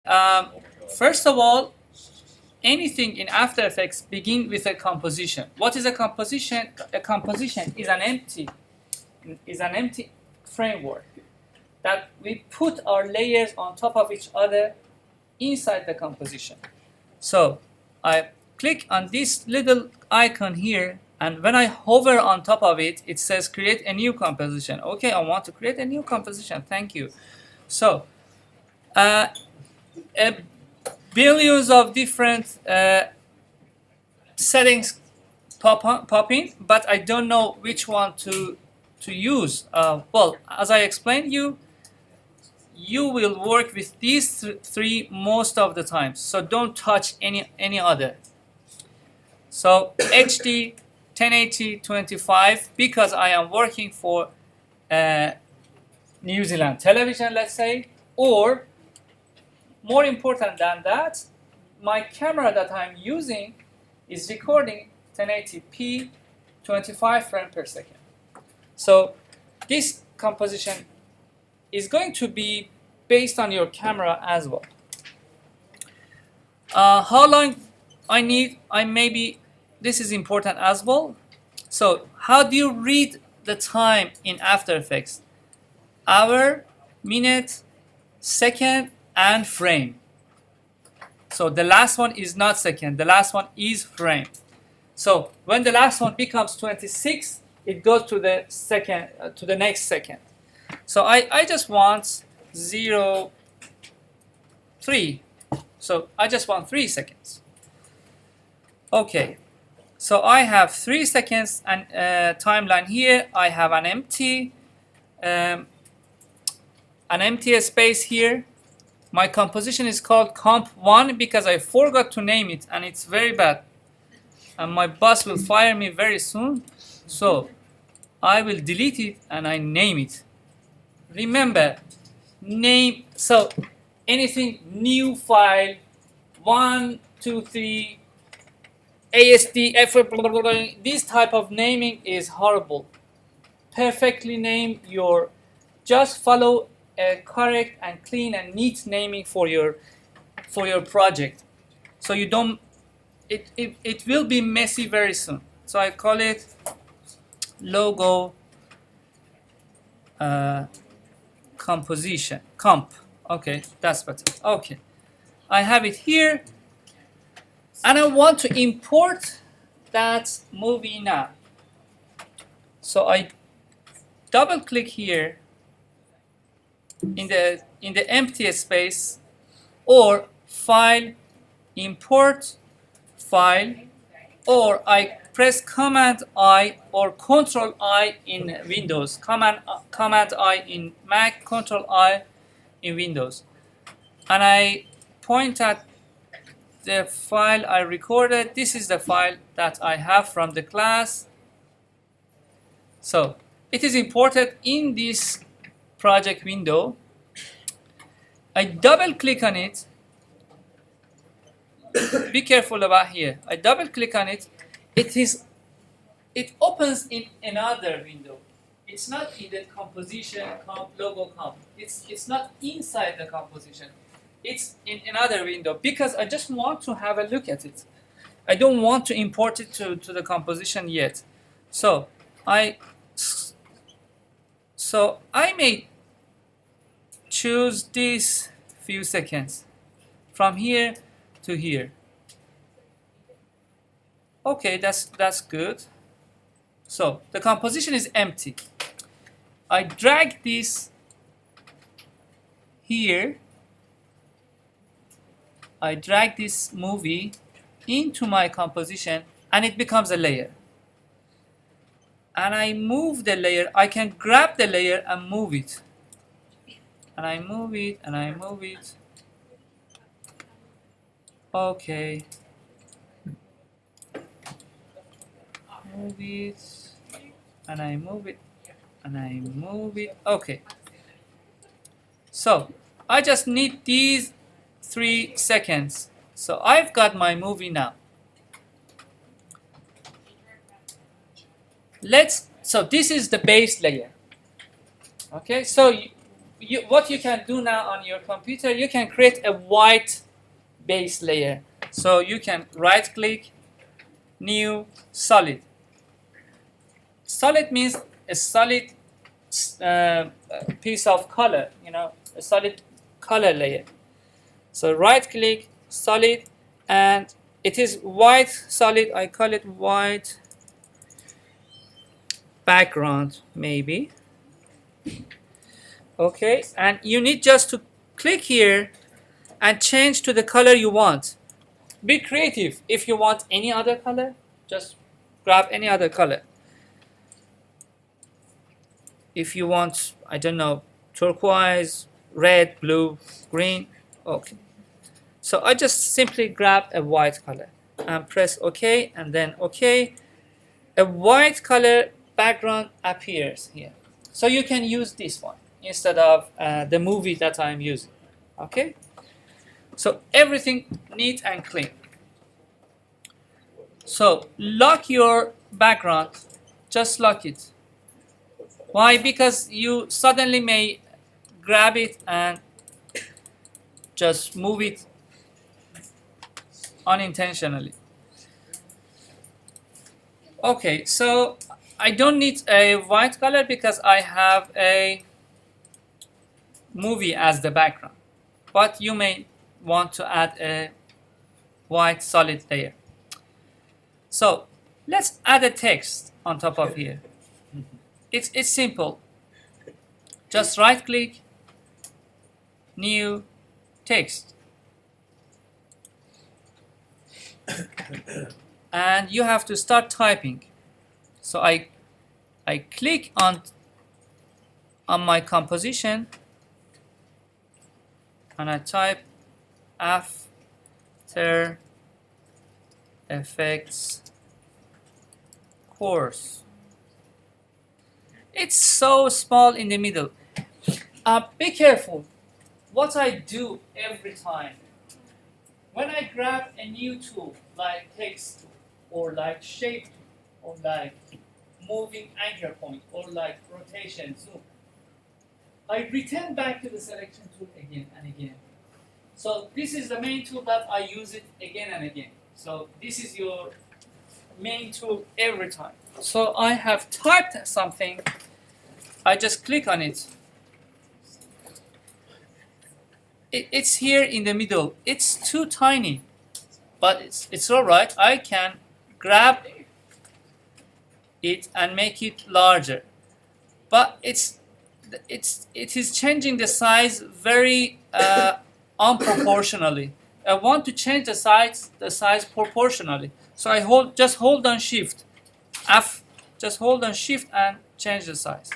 Um, First of all, anything in After Effects begin with a composition. What is a composition? A composition is an empty framework that we put our layers on top of each other inside the composition. So I click on this little icon here, and when I hover on top of it, it says create a new composition. Okay, I want to create a new composition. Thank you. So billions of different settings pop in, but I don't know which one to use. Well, as I explained you will work with these three most of the time, so don't touch any other. So HD 1080 25, because I am working for New Zealand television, let's say, or more important than that, my camera that I'm using is recording 1080p 25 frames per second. So this composition is going to be based on your camera as well. How long I need, this is important as well. So how do you read the time in After Effects? Hour, minute, second, and frame. So the last one is not second, the last one is frame. So when the last one becomes 26, it goes to the second, to the next second. So I just want 0, 3. So I just want 3 seconds. Okay. So I have 3 seconds and timeline here. I have an empty space here. My composition is called comp1 because I forgot to name it, and it's very bad. And my boss will fire me very soon. So I will delete it and I name it. Remember, name, so anything new file, 1, 2, 3, ASD, this type of naming is horrible. Perfectly name your, just follow a correct and clean and neat naming for your project, so you don't, it will be messy very soon. So I call it logo composition, comp. Okay, that's better. Okay, I have it here, and I want to import that movie now. So I double click here in the empty space, or file, import file, or I press Command I or Control I in Windows, Command I in Mac, Control I in Windows, and I point at the file I recorded. This is the file that I have from the class. So it is imported in this project window. I double click on it. Be careful about here. I double click on it. It opens in another window. It's not in the composition comp, logo comp. It's not inside the composition. It's in another window because I just want to have a look at it. I don't want to import it to the composition yet. So I may choose this few seconds from here to here. Okay, that's good. So the composition is empty. I drag this here. I drag this movie into my composition and it becomes a layer. And I move the layer. I can grab the layer and move it. And I move it and I move it. Okay. Move it and I move it and I move it. Okay. So I just need these 3 seconds. So I've got my movie now. So this is the base layer. Okay, so what you can do now on your computer, you can create a white base layer. So you can right click, new, solid. Solid means a solid piece of color, you know, a solid color layer. So right click, solid, and it is white solid. I call it white background, maybe. Okay, and you need just to click here and change to the color you want. Be creative. If you want any other color, just grab any other color. If you want, I don't know, turquoise, red, blue, green, okay. So I just simply grab a white color and press OK, and then OK. A white color background appears here. So you can use this one instead of the movie that I'm using. Okay? So everything neat and clean. So lock your background, just lock it. Why? Because you suddenly may grab it and just move it unintentionally. Okay, so I don't need a white color because I have a movie as the background, but you may want to add a white solid layer. So let's add a text on top of here. It's simple. Just right click, new, text. And you have to start typing. So I click on my composition and I type After Effects course. It's so small in the middle. Be careful. What I do every time, when I grab a new tool like text tool, or like shape tool, or like moving anchor point, or like rotation zoom, I return back to the selection tool again and again. So this is the main tool that I use it again and again. So this is your main tool every time. So I have typed something, I just click on it. It's here in the middle. It's too tiny, but it's all right. I can grab it and make it larger. But it is changing the size very unproportionally. I want to change the size proportionally. So I just hold on Shift, just hold on Shift and change the size.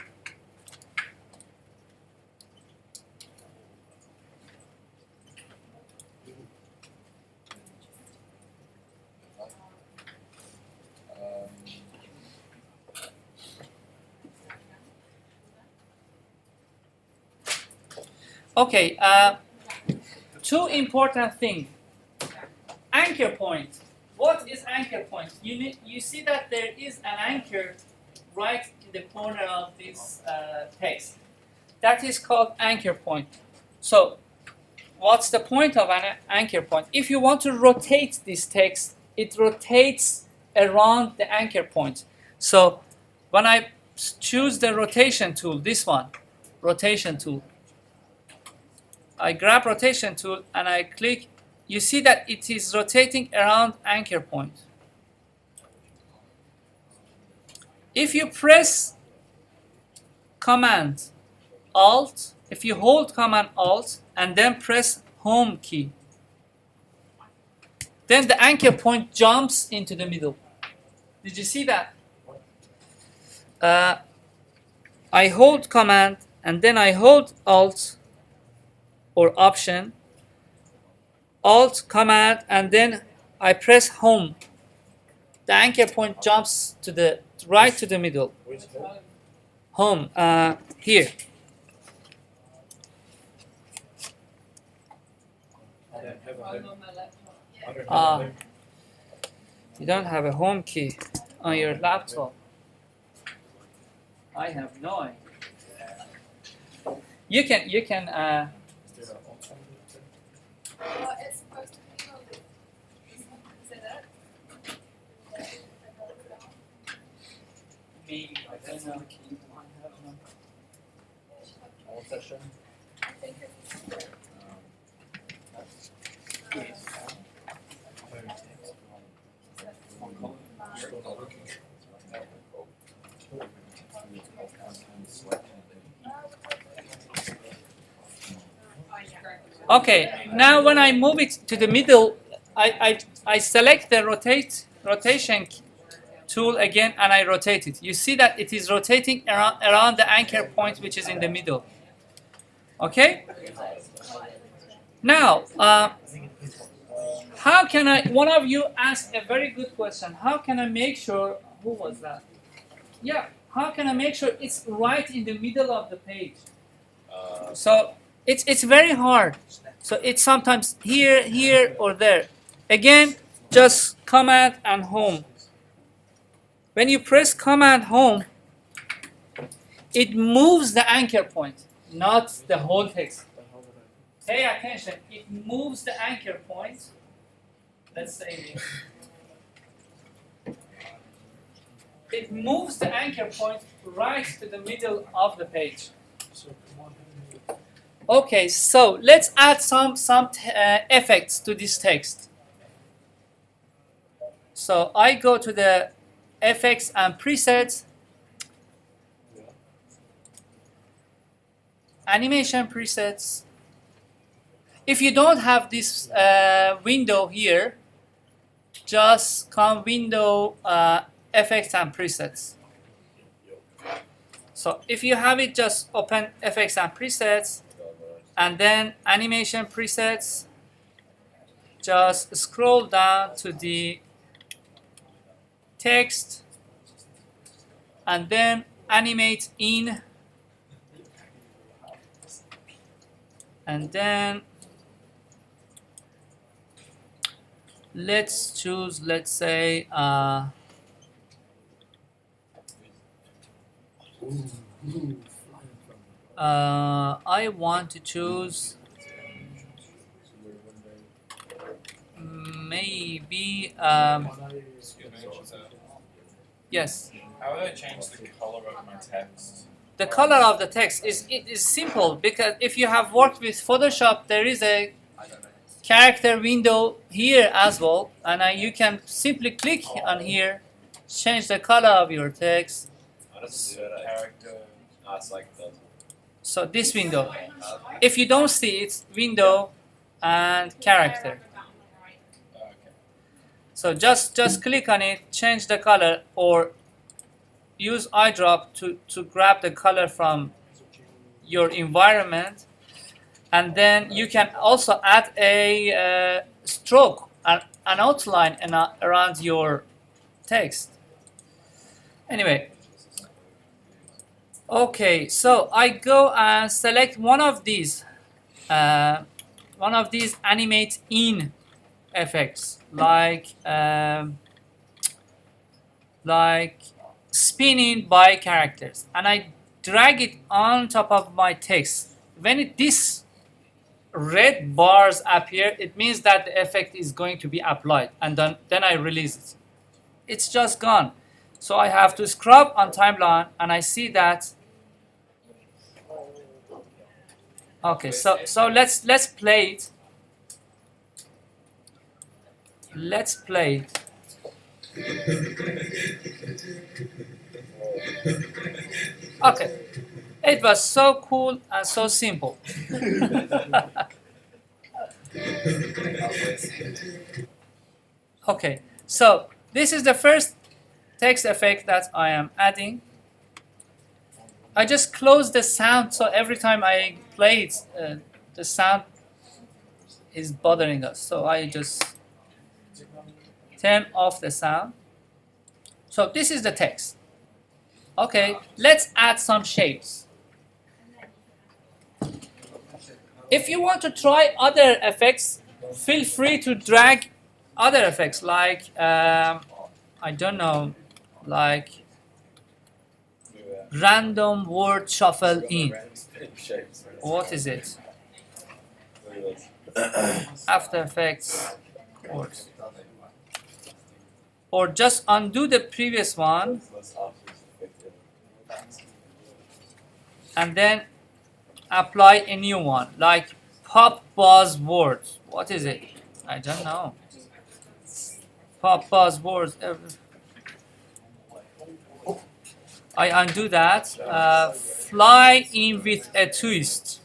Okay, two important things. Anchor point. What is anchor point? You see that there is an anchor right in the corner of this text. That is called anchor point. So, what's the point of an anchor point? If you want to rotate this text, it rotates around the anchor point. So, when I choose the rotation tool, this one, rotation tool, I grab rotation tool and I click. You see that it is rotating around anchor point. If you press Command Alt, if you hold Command Alt and then press Home key, then the anchor point jumps into the middle. Did you see that? I hold Command and then I hold Alt or Option, Alt, Command, and then I press Home. The anchor point jumps to the right to the middle. Home, here. You don't have a home key on your laptop. I have no idea. You can It's supposed to be called. Is it that? maybe I don't know. All session. I think it's. Okay, now when I move it to the middle, I select the rotation tool again and I rotate it. You see that it is rotating around the anchor point which is in the middle. Okay? Now, how can I, one of you asked a very good question. How can I make sure, who was that? Yeah, how can I make sure it's right in the middle of the page? So it's very hard. So it's sometimes here, or there. Again, just Command and Home. When you press Command Home, it moves the anchor point, not the whole text. Pay attention. It moves the anchor point. Let's say this. It moves the anchor point right to the middle of the page. Okay, so let's add some effects to this text. So I go to the effects and presets, animation presets. If you don't have this window here, just come window effects and presets. So if you have it, just open effects and presets, and then animation presets. Just scroll down to the text, and then animate in, and then let's choose, let's say, I want to choose maybe yes. How would I change the color of my text? The color of the text is simple, because if you have worked with Photoshop, there is a character window here as well, and you can simply click on here, change the color of your text. Character. It's like that. So this window, if you don't see it, window and character. Okay. So just click on it, change the color, or use eyedrop to grab the color from your environment, and then you can also add a stroke, an outline around your text. Anyway, okay, so I go and select one of these animate in effects, like spinning by characters, and I drag it on top of my text. When this red bars appear, it means that the effect is going to be applied, and then I release it. It's just gone. So I have to scrub on timeline, and I see that. Okay, so let's play it. Let's play it. Okay, it was so cool and so simple. Okay, so this is the first text effect that I am adding. I just close the sound, so every time I play it, the sound is bothering us. So I just turn off the sound. So this is the text. Okay, let's add some shapes. If you want to try other effects, feel free to drag other effects, like I don't know, like Random word shuffle in. What is it? After Effects words. Or just undo the previous one and then apply a new one, like pop buzz words. What is it? I don't know. Pop buzz words. I undo that. Fly in with a twist.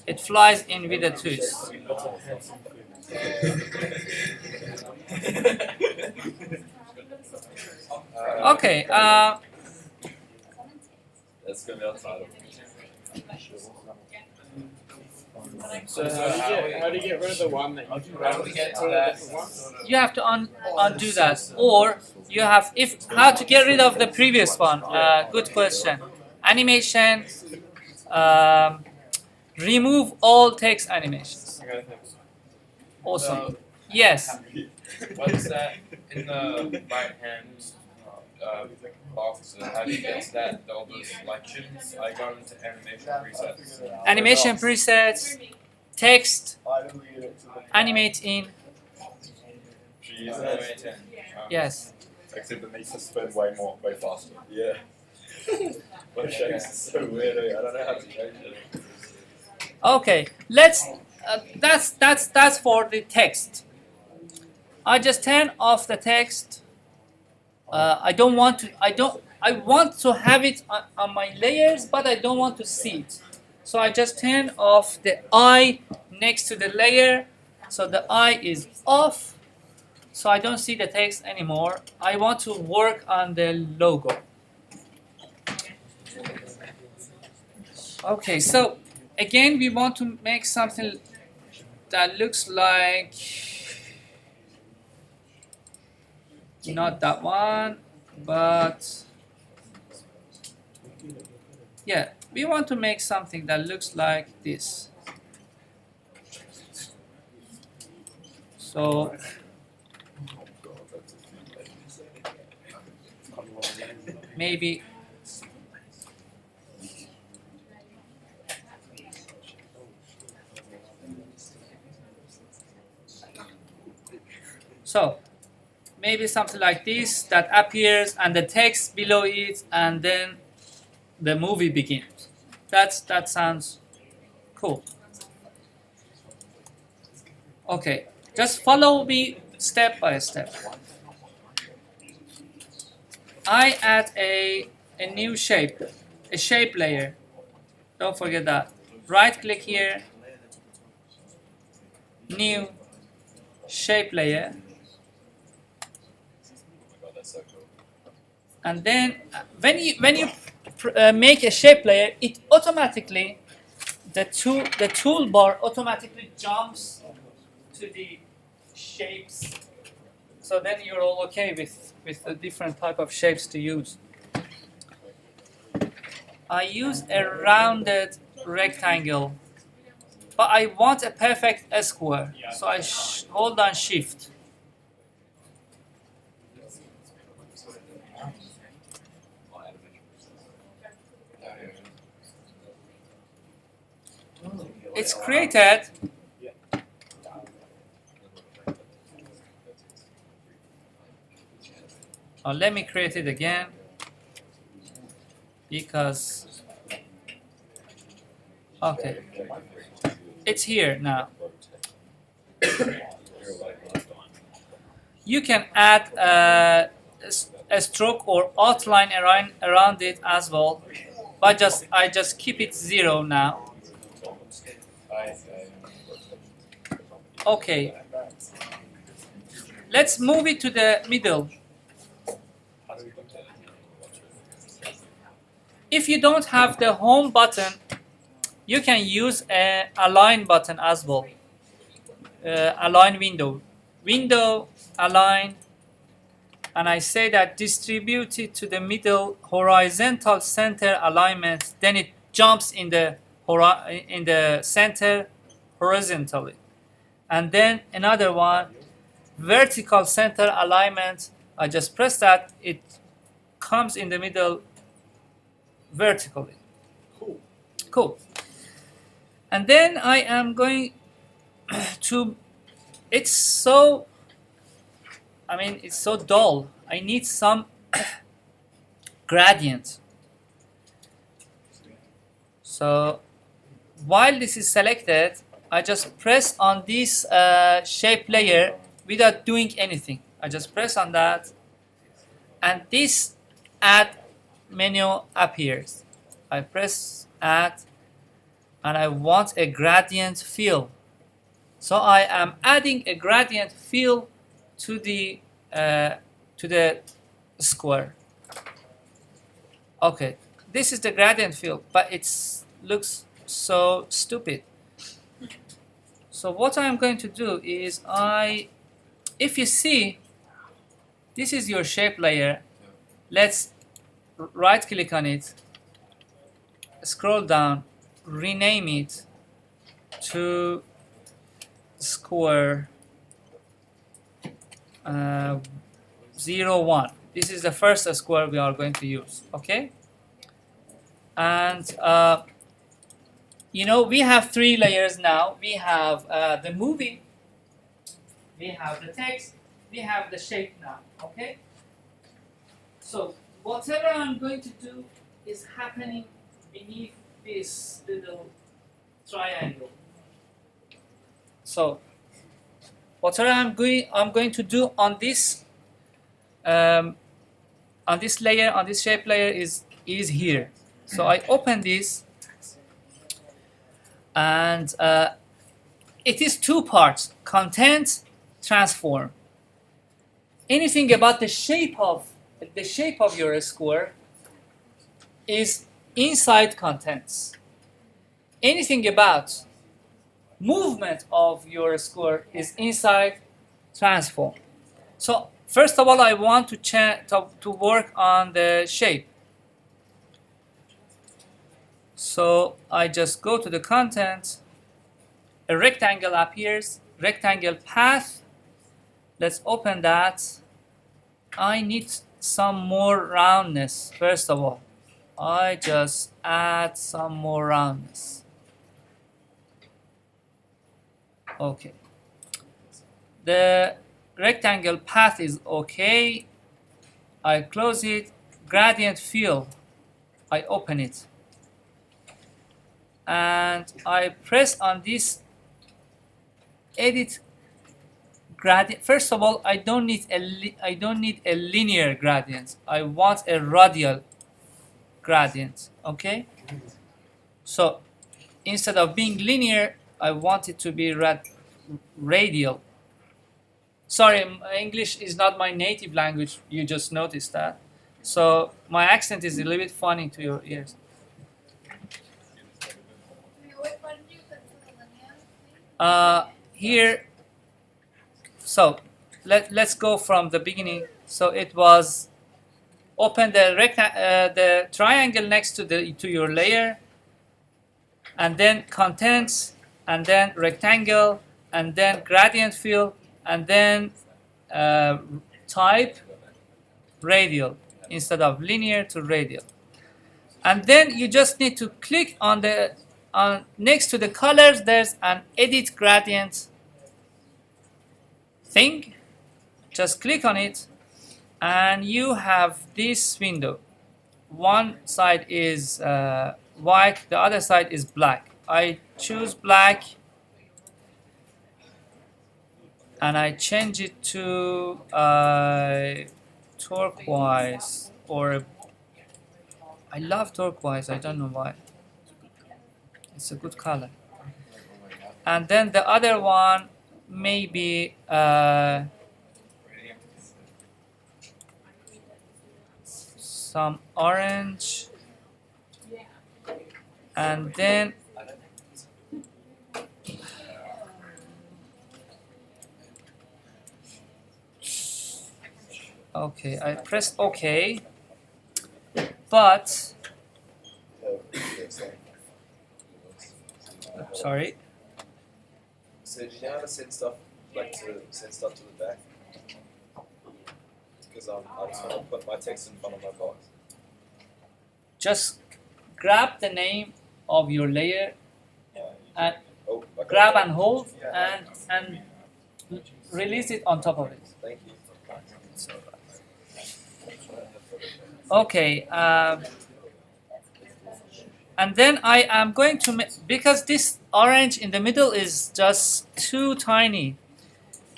It flies in with a twist. Okay. That's gonna be outside. So How do you get rid of the one that you how do we get to that? You have to undo that, or you have how to get rid of the previous one. Good question. Animation. Remove all text animations. Awesome. Yes. What's that in the right hand box? How do you get to that? All those selections? I go into animation presets. Animation presets, text, animating. Animating. Yes. Except it makes us spin way faster. Yeah. My shapes is so weird. I don't know how to change it. Okay. Let's. That's for the text. I just turn off the text. I don't want to. I want to have it on my layers, but I don't want to see it. So I just turn off the eye next to the layer. So the eye is off. So I don't see the text anymore. I want to work on the logo. Okay, so again, we want to make something that looks like, not that one, but yeah, we want to make something that looks like this. So maybe maybe something like this that appears and the text below it, and then the movie begins. That sounds cool. Okay, just follow me step by step. I add a new shape, a shape layer. Don't forget that. Right click here, new shape layer. And then when you make a shape layer, it automatically the toolbar automatically jumps to the shapes. So then you're all okay with the different type of shapes to use. I use a rounded rectangle, but I want a perfect square. So I hold on Shift. It's created. Oh, let me create it again because okay, it's here now. You can add a stroke or outline around it as well, but I just keep it 0 now. Okay, let's move it to the middle. If you don't have the home button, you can use an align button as well. Align window, align, and I say that distribute it to the middle horizontal center alignment. Then it jumps in the center horizontally, and then another one vertical center alignment I just press that, it comes in the middle vertically. Cool. Cool. And then I am going to, it's so, I mean, it's so dull. I need some gradient. So while this is selected, I just press on this shape layer without doing anything. I just press on that, and this add menu appears. I press add, and I want a gradient fill. So I am adding a gradient fill to the square. Okay, this is the gradient fill, but it looks so stupid. So what I'm going to do is if you see, this is your shape layer. Let's right click on it, scroll down, rename it to square 0, 1. This is the first square we are going to use, okay? And you know, we have 3 layers now. We have the movie, we have the text, we have the shape now, okay? So whatever I'm going to do is happening beneath this little triangle. So whatever I'm going to do on this layer, on this shape layer is here. So I open this, and it is 2 parts: content, transform. Anything about the shape of your square is inside contents. Anything about movement of your square is inside transform. So first of all, I want to work on the shape. So I just go to the content, a rectangle appears, rectangle path. Let's open that. I need some more roundness. First of all, I just add some more roundness. Okay. The rectangle path is okay. I close it. Gradient fill. I open it. And I press on this edit gradient. First of all, I don't need a linear gradient. I want a radial gradient. Okay. So instead of being linear, I want it to be radial. Sorry, English is not my native language. You just noticed that. So my accent is a little bit funny to your ears. Here, so let's go from the beginning. So it was open the triangle next to your layer, and then contents, and then rectangle, and then gradient fill, and then type radial instead of linear to radial. And then you just need to click on next to the colors. There's an edit gradient thing. Just click on it, and you have this window. One side is white, the other side is black. I choose black, and I change it to turquoise, or I love turquoise, I don't know why. It's a good color. And then the other one, maybe some orange, and then okay, I pressed OK, but sorry. So do you know how to send stuff, to the back? because I just want to put my text in front of my box. Just grab the name of your layer and Oh, okay. grab and hold and release it on top of it. Thank you. Okay. And then I am going to because this orange in the middle is just too tiny.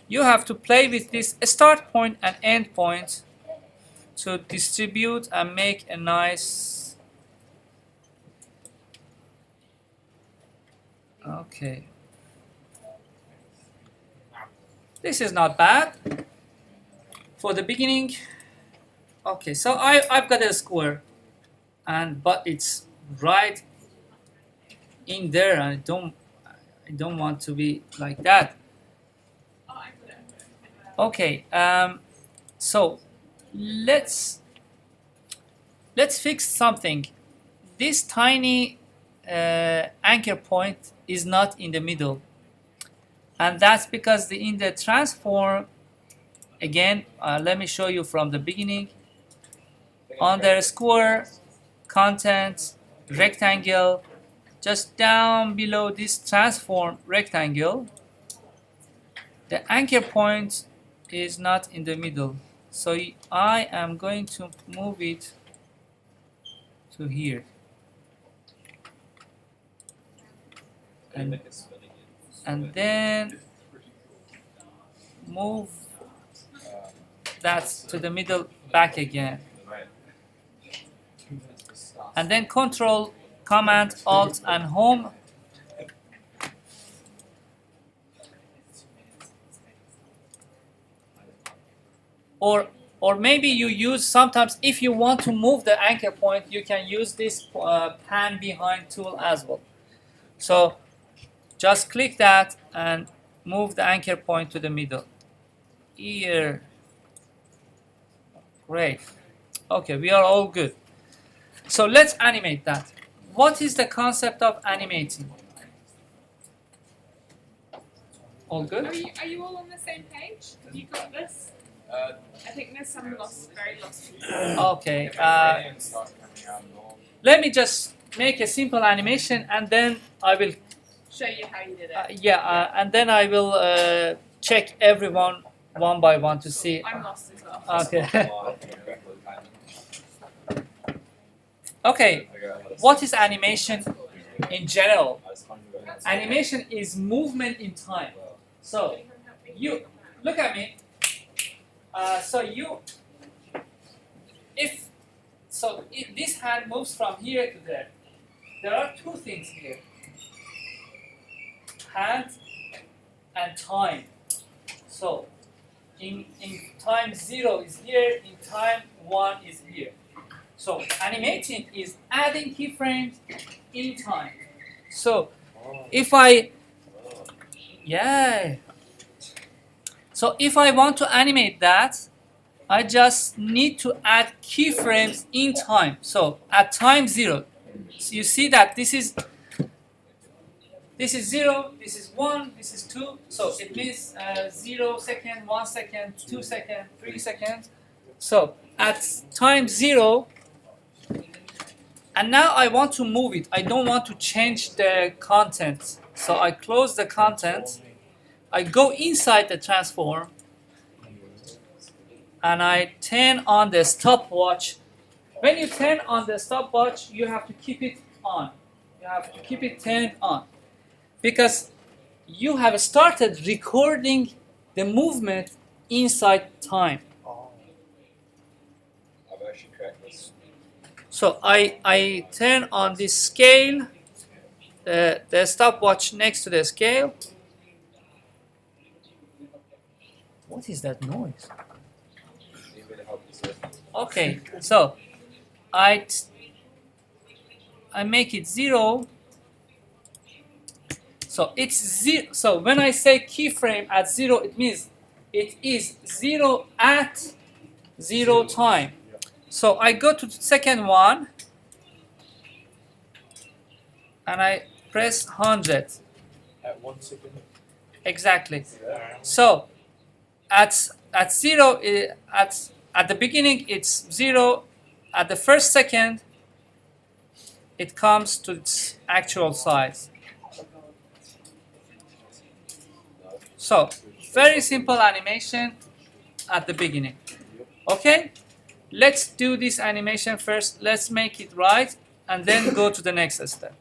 You have to play with this start point and end point to distribute and make a nice. Okay. This is not bad for the beginning. Okay, so I've got a square, but it's right in there, and I don't want to be like that. Okay, so let's fix something. This tiny anchor point is not in the middle, and that's because in the transform, again, let me show you from the beginning. Underscore content rectangle, just down below this transform rectangle, the anchor point is not in the middle, so I am going to move it to here. And then move that to the middle back again. And then Control, Command, Alt, and Home. Or maybe you use sometimes if you want to move the anchor point, you can use this pan behind tool as well. So just click that and move the anchor point to the middle. Here. Great. Okay, we are all good. So let's animate that. What is the concept of animating? All good? Are you all on the same page? Have you got this? I think there's some very lost. Okay. Let me just make a simple animation, and then I will Show you how you did it. and then I will check everyone one by one to see. I'm lost as well. Okay. Okay. What is animation in general? Animation is movement in time. So you look at me. If this hand moves from here to there, there are two things here: hand and time. So in time 0 is here, in time 1 is here. So animating is adding keyframes in time. So if I want to animate that, I just need to add keyframes in time. So at time 0, so you see that this is 0, this is 1, this is 2. So it means 0 second, 1 second, 2 seconds, 3 seconds. So at time 0, and now I want to move it. I don't want to change the content. So I close the content. I go inside the transform. And I turn on the stopwatch. When you turn on the stopwatch, you have to keep it on. You have to keep it turned on. Because you have started recording the movement inside time. I've actually cracked this. So I turn on this scale, the stopwatch next to the scale. What is that noise? Okay, so I make it 0. So it's 0. So when I say keyframe at 0, it means it is 0 at 0 time. So I go to the second one and I press 100. At 1 second. Exactly. So at 0, At the beginning, it's 0. At the first second, it comes to its actual size. So, very simple animation at the beginning. Okay? Let's do this animation first. Let's make it right, and then go to the next step.